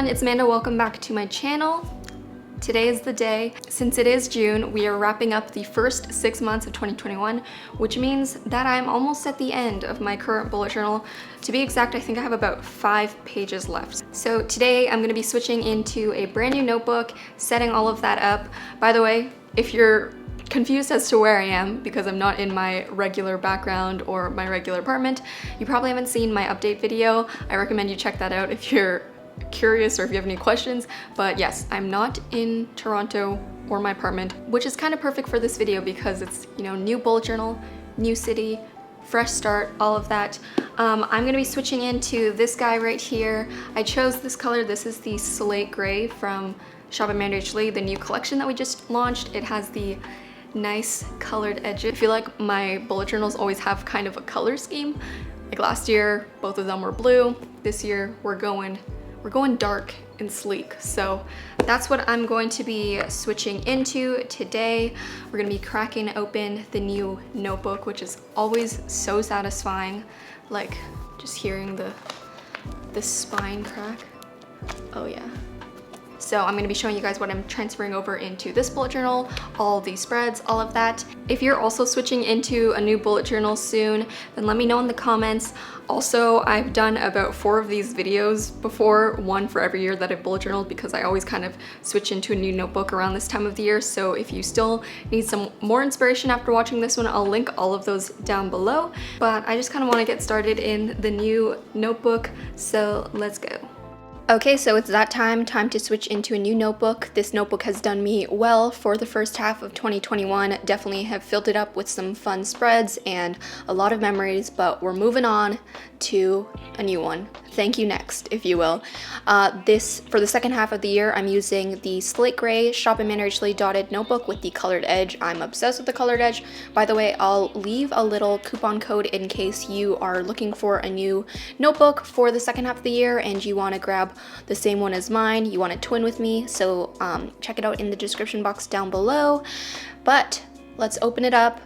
everyone, it's Amanda. Welcome back to my channel. Today is the day. Since it is June, we are wrapping up the first 6 months of 2021, which means that I'm almost at the end of my current bullet journal. To be exact, I think I have about 5 pages left. So today I'm going to be switching into a brand new notebook, setting all of that up. By the way, if you're confused as to where I am because I'm not in my regular background or my regular apartment, you probably haven't seen my update video. I recommend you check that out if you're curious or if you have any questions. But yes, I'm not in Toronto or my apartment, which is kind of perfect for this video because it's, you know, new bullet journal, new city, fresh start, all of that. I'm gonna be switching into this guy right here. I chose this color. This is the slate gray from AmandaRachLee, the new collection that we just launched. It has the nice colored edges. I feel like my bullet journals always have kind of a color scheme. Like last year, both of them were blue. This year, we're going dark and sleek. So that's what I'm going to be switching into today. We're gonna be cracking open the new notebook, which is always so satisfying. Like just hearing the spine crack. Oh yeah. So I'm gonna be showing you guys what I'm transferring over into this bullet journal, all the spreads, all of that. If you're also switching into a new bullet journal soon, then let me know in the comments. Also, I've done about 4 of these videos before, one for every year that I've bullet journaled because I always kind of switch into a new notebook around this time of the year. So if you still need some more inspiration after watching this one, I'll link all of those down below. But I just kind of want to get started in the new notebook, so let's go. Okay, so it's that time to switch into a new notebook. This notebook has done me well for the first half of 2021. Definitely have filled it up with some fun spreads and a lot of memories, but we're moving on to a new one. Thank you next, if you will. For the second half of the year, I'm using the slate gray AmandaRachLee dotted notebook with the colored edge. I'm obsessed with the colored edge. By the way, I'll leave a little coupon code in case you are looking for a new notebook for the second half of the year and you want to grab the same one as mine, you want to twin with me, so check it out in the description box down below. But let's open it up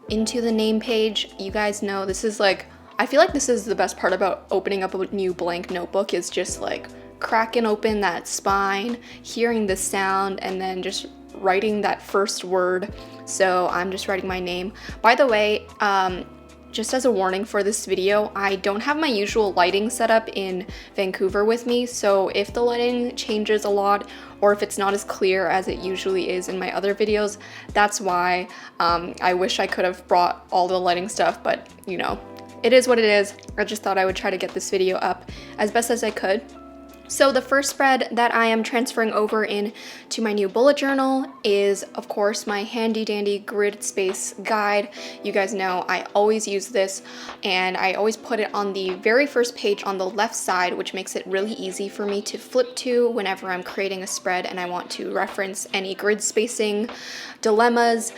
into the name page. You guys know this is like, I feel like this is the best part about opening up a new blank notebook, is just like cracking open that spine, hearing the sound, and then just writing that first word. So I'm just writing my name. By the way, just as a warning for this video, I don't have my usual lighting setup in Vancouver with me, so if the lighting changes a lot or if it's not as clear as it usually is in my other videos, that's why. I wish I could have brought all the lighting stuff, but you know, it is what it is. I just thought I would try to get this video up as best as I could. So the first spread that I am transferring over into my new bullet journal is, of course, my handy dandy grid space guide. You guys know I always use this, and I always put it on the very first page on the left side, which makes it really easy for me to flip to whenever I'm creating a spread and I want to reference any grid spacing dilemmas.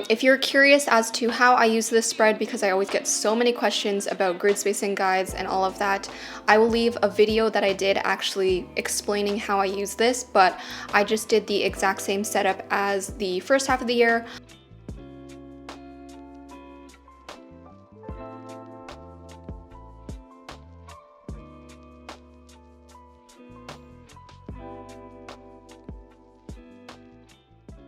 If you're curious as to how I use this spread, because I always get so many questions about grid spacing guides and all of that, I will leave a video that I did actually explaining how I use this, but I just did the exact same setup as the first half of the year.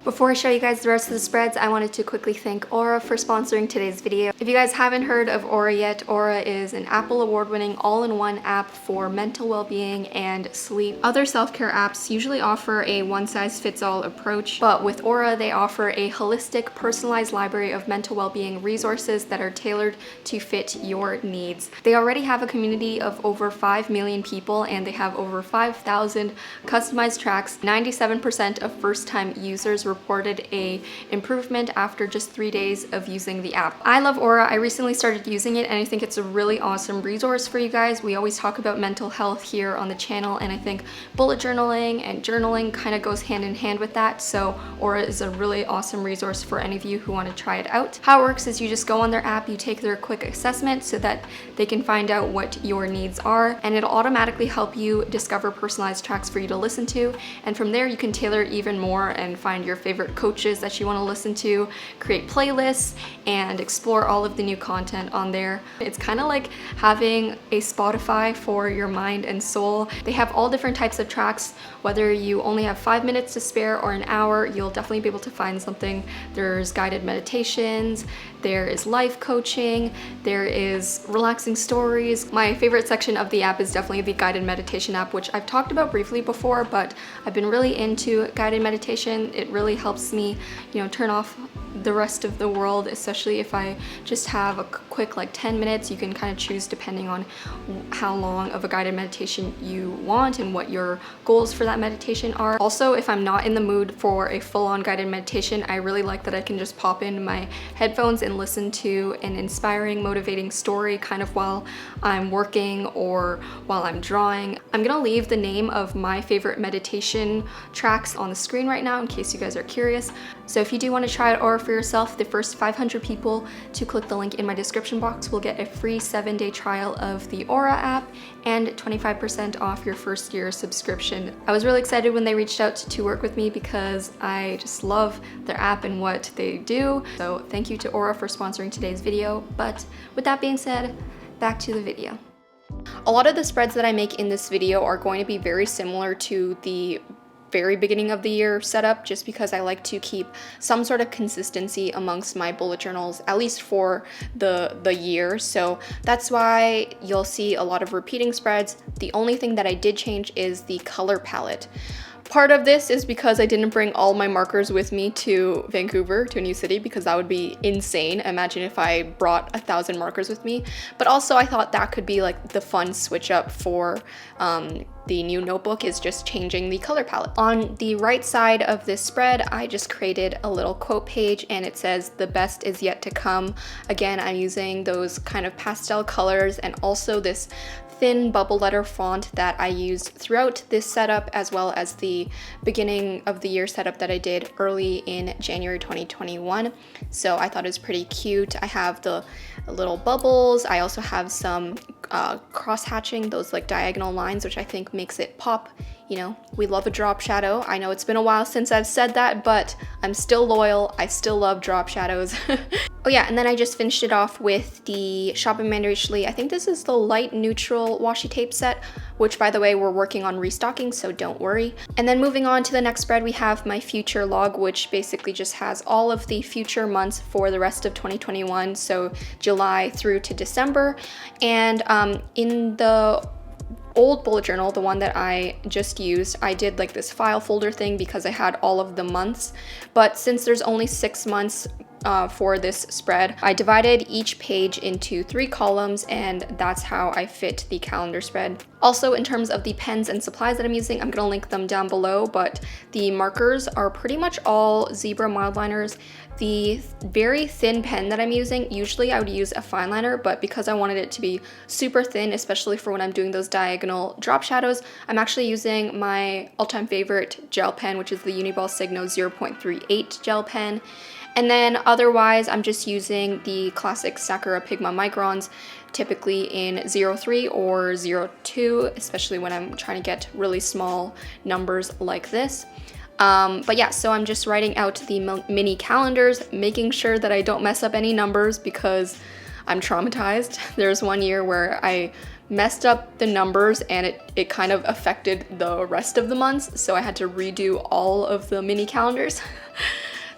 Before I show you guys the rest of the spreads, I wanted to quickly thank Aura for sponsoring today's video. If you guys haven't heard of Aura yet, Aura is an Apple award-winning all-in-one app for mental well-being and sleep. Other self-care apps usually offer a one-size-fits-all approach, but with Aura, they offer a holistic, personalized library of mental well-being resources that are tailored to fit your needs. They already have a community of over 5 million people, and they have over 5,000 customized tracks. 97% of first-time users reported a improvement after just 3 days of using the app. I love Aura. I recently started using it and I think it's a really awesome resource for you guys. We always talk about mental health here on the channel, and I think bullet journaling and journaling kind of goes hand in hand with that. So Aura is a really awesome resource for any of you who want to try it out. How it works is you just go on their app, you take their quick assessment so that they can find out what your needs are, and it'll automatically help you discover personalized tracks for you to listen to. And from there you can tailor even more and find your favorite coaches that you want to listen to, create playlists, and explore all of the new content on there. It's kind of like having a Spotify for your mind and soul. They have all different types of tracks. Whether you only have 5 minutes to spare or an hour, you'll definitely be able to find something. There's guided meditations, there is life coaching, there is relaxing stories. My favorite section of the app is definitely the guided meditation app, which I've talked about briefly before, but I've been really into guided meditation. It really helps me, turn off the rest of the world, especially if I just have a quick like 10 minutes. You can kind of choose depending on how long of a guided meditation you want and what your goals for that meditation are. Also, if I'm not in the mood for a full-on guided meditation, I really like that I can just pop in my headphones and listen to an inspiring, motivating story kind of while I'm working or while I'm drawing. I'm gonna leave the name of my favorite meditation tracks on the screen right now in case you guys are curious. So if you do want to try it Aura for yourself, the first 500 people to click the link in my description box will get a free 7-day trial of the Aura app and 25% off your first year subscription. I was really excited when they reached out to work with me because I just love their app and what they do. So thank you to Aura for sponsoring today's video. But with that being said, back to the video. A lot of the spreads that I make in this video are going to be very similar to the very beginning of the year setup, just because I like to keep some sort of consistency amongst my bullet journals, at least for the year. So that's why you'll see a lot of repeating spreads. The only thing that I did change is the color palette. Part of this is because I didn't bring all my markers with me to Vancouver, to a new city, because that would be insane. Imagine if I brought 1,000 markers with me. But also I thought that could be like the fun switch up for the new notebook, is just changing the color palette. On the right side of this spread, I just created a little quote page and it says, "The best is yet to come." Again, I'm using those kind of pastel colors and also this thin bubble letter font that I used throughout this setup, as well as the beginning of the year setup that I did early in January 2021. So I thought it was pretty cute. I have the little bubbles. I also have some cross hatching, those like diagonal lines, which I think makes it pop. We love a drop shadow. I know it's been a while since I've said that, but I'm still loyal. I still love drop shadows. Oh yeah, and then I just finished it off with the Shop AmandaRachLee. I think this is the light neutral washi tape set, which by the way, we're working on restocking, so don't worry. And then moving on to the next spread, we have my future log, which basically just has all of the future months for the rest of 2021, so July through to December. And in the old bullet journal, the one that I just used, I did like this file folder thing because I had all of the months. But since there's only 6 months for this spread, I divided each page into 3 columns, and that's how I fit the calendar spread. Also, in terms of the pens and supplies that I'm using, I'm gonna link them down below, but the markers are pretty much all zebra mildliners. The very thin pen that I'm using, usually I would use a fine liner, but because I wanted it to be super thin, especially for when I'm doing those diagonal drop shadows, I'm actually using my all-time favorite gel pen, which is the Uniball Signo 0.38 gel pen. And then otherwise, I'm just using the classic Sakura Pigma microns, typically in 03 or 02, especially when I'm trying to get really small numbers like this. But yeah, so I'm just writing out the mini calendars, making sure that I don't mess up any numbers because I'm traumatized. There's one year where I messed up the numbers and it kind of affected the rest of the months, so I had to redo all of the mini calendars.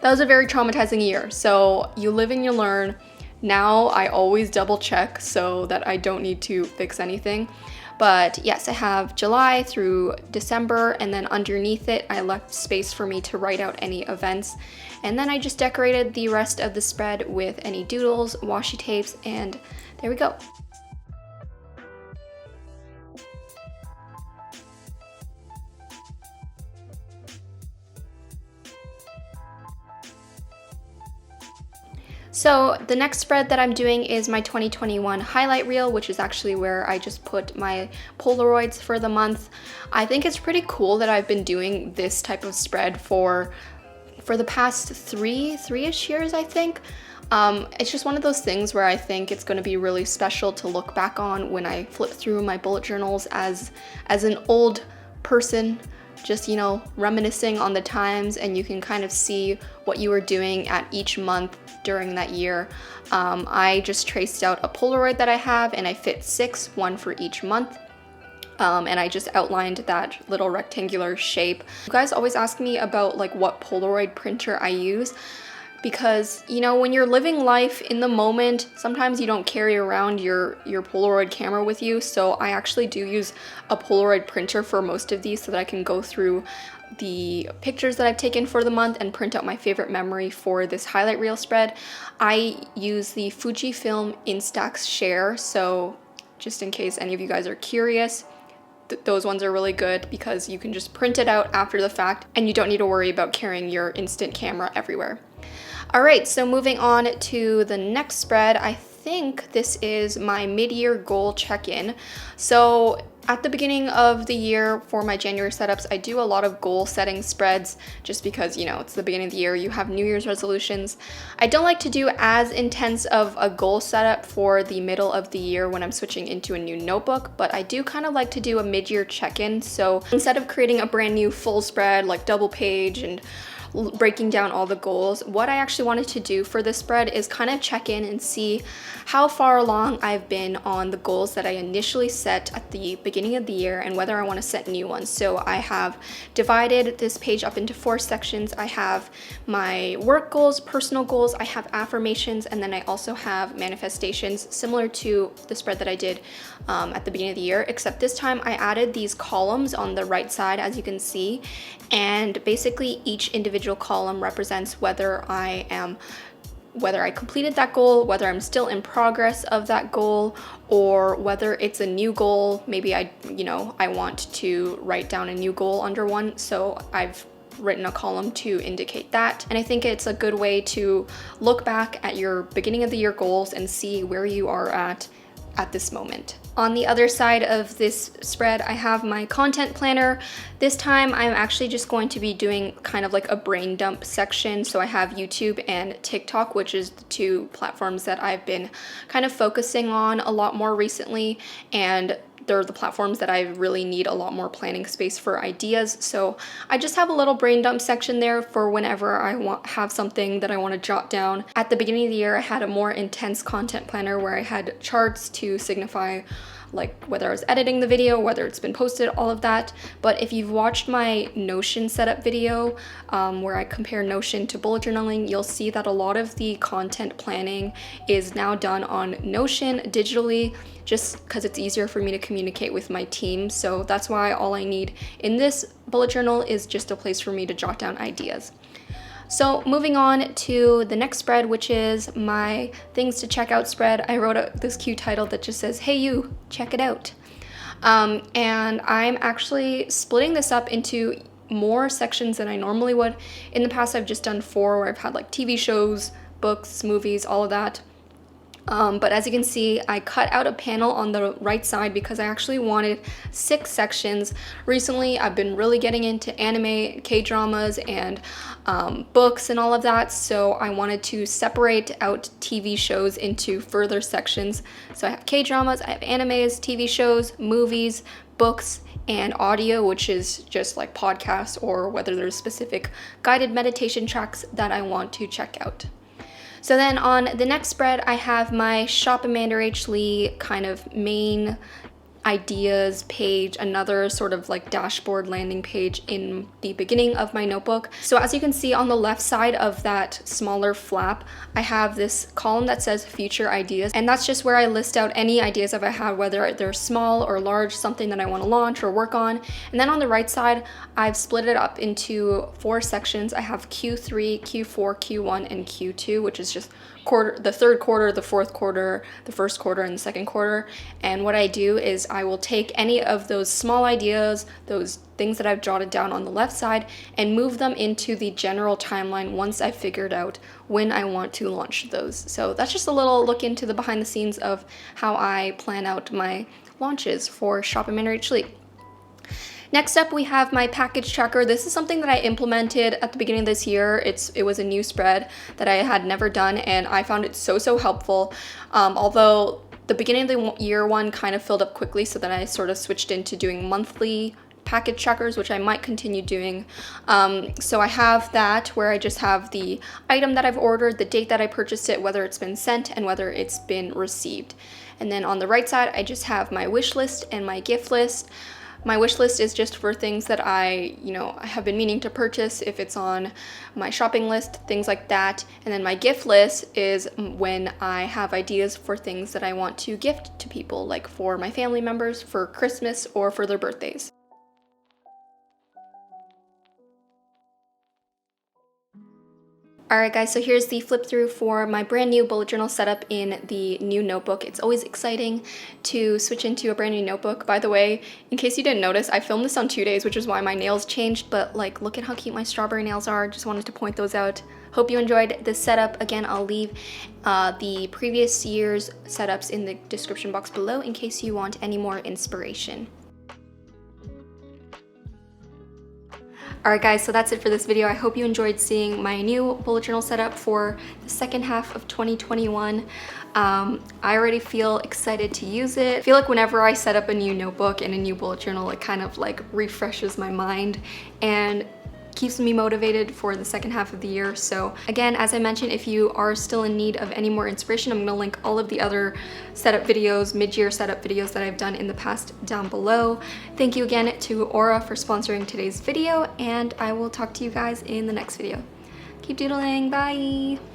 That was a very traumatizing year, so you live and you learn. Now I always double check so that I don't need to fix anything. But yes, I have July through December, and then underneath it, I left space for me to write out any events. And then I just decorated the rest of the spread with any doodles, washi tapes, and there we go. So the next spread that I'm doing is my 2021 highlight reel, which is actually where I just put my Polaroids for the month. I think it's pretty cool that I've been doing this type of spread for the past three-ish years, I think. It's just one of those things where I think it's going to be really special to look back on when I flip through my bullet journals as an old person just, you know, reminiscing on the times, and you can kind of see what you were doing at each month during that year. I just traced out a Polaroid that I have, and I fit 6, one for each month. And I just outlined that little rectangular shape. You guys always ask me about like what Polaroid printer I use, because, you know, when you're living life in the moment, sometimes you don't carry around your Polaroid camera with you. So I actually do use a Polaroid printer for most of these so that I can go through the pictures that I've taken for the month and print out my favorite memory for this highlight reel spread. I use the Fujifilm Instax Share, so just in case any of you guys are curious, those ones are really good because you can just print it out after the fact and you don't need to worry about carrying your instant camera everywhere. All right, so moving on to the next spread, I think this is my mid-year goal check-in. So at the beginning of the year for my January setups, I do a lot of goal setting spreads just because, you know, it's the beginning of the year, you have New Year's resolutions. I don't like to do as intense of a goal setup for the middle of the year when I'm switching into a new notebook, but I do kind of like to do a mid-year check-in. So instead of creating a brand new full spread, like double page and breaking down all the goals, what I actually wanted to do for this spread is kind of check in and see how far along I've been on the goals that I initially set at the beginning of the year and whether I want to set new ones. So I have divided this page up into 4 sections. I have my work goals, personal goals, I have affirmations, and then I also have manifestations, similar to the spread that I did at the beginning of the year, except this time I added these columns on the right side, as you can see, and basically each individual column represents whether I completed that goal, whether I'm still in progress of that goal, or whether it's a new goal. Maybe I want to write down a new goal under one, so I've written a column to indicate that. And I think it's a good way to look back at your beginning of the year goals and see where you are at this moment. On the other side of this spread, I have my content planner. This time I'm actually just going to be doing kind of like a brain dump section. So I have YouTube and TikTok, which is the 2 platforms that I've been kind of focusing on a lot more recently, and they're the platforms that I really need a lot more planning space for ideas. So I just have a little brain dump section there for whenever I have something that I want to jot down. At the beginning of the year, I had a more intense content planner where I had charts to signify like whether I was editing the video, whether it's been posted, all of that. But if you've watched my Notion setup video where I compare Notion to bullet journaling, you'll see that a lot of the content planning is now done on Notion digitally, just because it's easier for me to communicate with my team. So that's why all I need in this bullet journal is just a place for me to jot down ideas. So moving on to the next spread, which is my things to check out spread. I wrote this cute title that just says, "Hey you, check it out." And I'm actually splitting this up into more sections than I normally would. In the past, I've just done 4 where I've had like TV shows, books, movies, all of that. But as you can see, I cut out a panel on the right side because I actually wanted 6 sections. Recently, I've been really getting into anime, K-dramas, and books and all of that, so I wanted to separate out TV shows into further sections. So I have K-dramas, I have animes, TV shows, movies, books, and audio, which is just like podcasts or whether there's specific guided meditation tracks that I want to check out. So then on the next spread, I have my Shop AmandaRachLee kind of main ideas page, another sort of like dashboard landing page in the beginning of my notebook. So as you can see on the left side of that smaller flap, I have this column that says future ideas, and that's just where I list out any ideas that I have, whether they're small or large, something that I want to launch or work on. And then on the right side, I've split it up into 4 sections. I have Q3, Q4, Q1, and Q2, which is just the third quarter, the fourth quarter, the first quarter, and the second quarter. And what I do is I will take any of those small ideas, those things that I've jotted down on the left side, and move them into the general timeline once I've figured out when I want to launch those. So that's just a little look into the behind the scenes of how I plan out my launches for Shop AmandaRachLee. Next up, we have my package tracker. This is something that I implemented at the beginning of this year. It was a new spread that I had never done, and I found it so helpful. Although the beginning of the year one kind of filled up quickly, so then I sort of switched into doing monthly package trackers, which I might continue doing. So I have that where I just have the item that I've ordered, the date that I purchased it, whether it's been sent, and whether it's been received. And then on the right side, I just have my wish list and my gift list. My wish list is just for things that I have been meaning to purchase, if it's on my shopping list, things like that. And then my gift list is when I have ideas for things that I want to gift to people, like for my family members, for Christmas, or for their birthdays. Alright guys, so here's the flip through for my brand new bullet journal setup in the new notebook. It's always exciting to switch into a brand new notebook. By the way, in case you didn't notice, I filmed this on 2 days, which is why my nails changed, but like, look at how cute my strawberry nails are. Just wanted to point those out. Hope you enjoyed this setup. Again, I'll leave the previous year's setups in the description box below in case you want any more inspiration. Alright guys, so that's it for this video. I hope you enjoyed seeing my new bullet journal setup for the second half of 2021. I already feel excited to use it. I feel like whenever I set up a new notebook and a new bullet journal, it kind of like refreshes my mind and keeps me motivated for the second half of the year. So again, as I mentioned, if you are still in need of any more inspiration, I'm gonna link all of the other setup videos, mid-year setup videos that I've done in the past down below. Thank you again to Aura for sponsoring today's video, and I will talk to you guys in the next video. Keep doodling, bye!